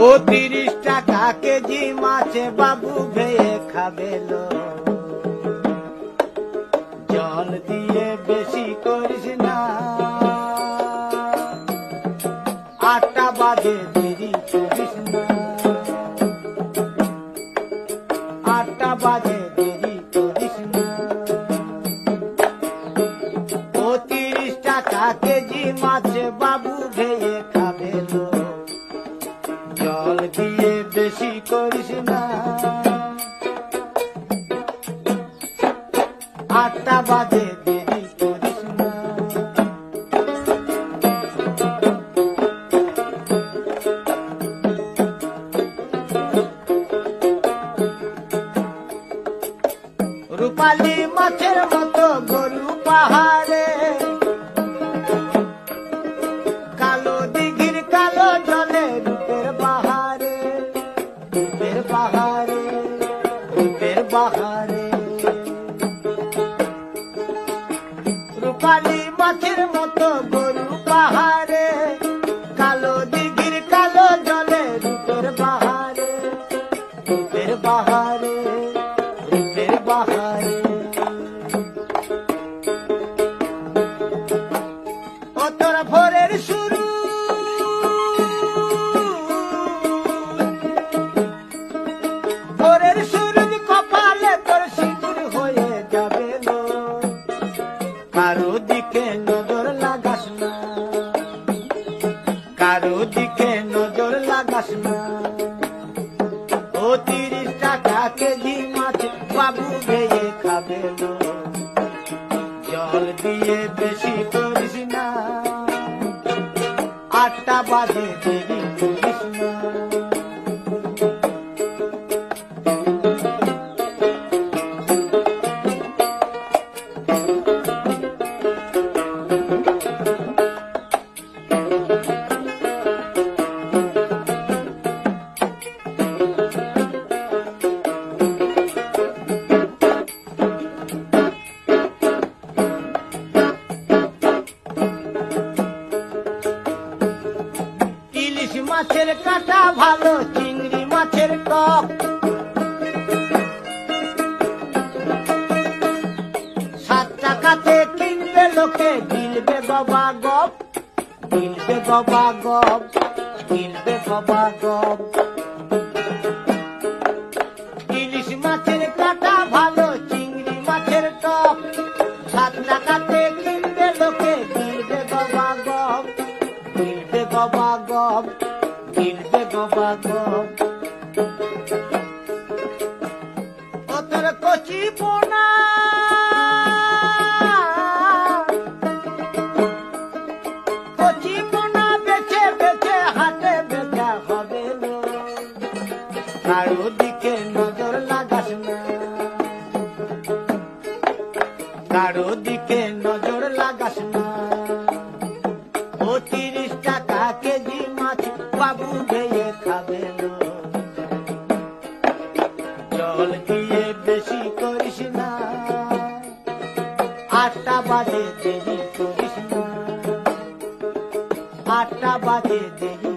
ও 30 টাকা কেজি মাছে বাবু ভেয়ে খাবেলো। জল দিয়ে বেশি করিস না, 8টা বাজে দেরি করিস না, 8টা বাজে দেরি করিস না। ও 30 টাকা কেজি মাছে বাবু ভেয়ে খাবেলো। জল দিয়ে বেশি করিস না, 8টা বাজে দেরি করিস না। রূপালী মাছের মতো গরু পাহাড়ে, কালো দিঘির কালো জলে রূপের বাহারে, রূপের বাহারে, রূপের বাহারে। রূপালী মাছের মতো গরু পাহাড়ে, কালো দিঘির কালো জলে রূপের বাহারে, রূপের বাহারে, রূপের বাহারে। ও তোর ভোরের শুরু, ভোরের সূরজ কপালে তোর সিঁদুর হয়ে যাবে লো। কারো দিকে নজর লাগাস না, কারো দিকে নজর লাগাস না। ও 30 টাকা কেজি মাছ বাবু ভেয়ে খাবেলো। জল দিয়ে বেশি করিস না, 8টা বাজে দেরি করিস না। ইলিশ মাছের কাঁটা ভালো, চিংড়ি মাছের টক, 7 টাকাতে কিনবে লোকে, গিলবে গবা গপ, গিলবে গবা গপ, গিলবে গবা গপ। ইলিশ মাছের কাঁটা ভালো, চিংড়ি মাছের টক, 7 টাকাতে কিনবে লোকে, গিলবে গবা গপ, গিলবে গবা গপ, গিলবে গবা গপ। ও তোর কচি পোনা, কচি পোনা বেছে বেছে হাটে বেচা হবে লো। কারো দিকে নজর লাগাস না, কারো দিকে নজর লাগাস না। ও 30 টাকা কেজি মাছ বাবু ভেয়ে খাবেলো। জল দিয়ে বেশি করিস না, 8টা বাজে দেরি করিস না, 8টা বাজে দেরি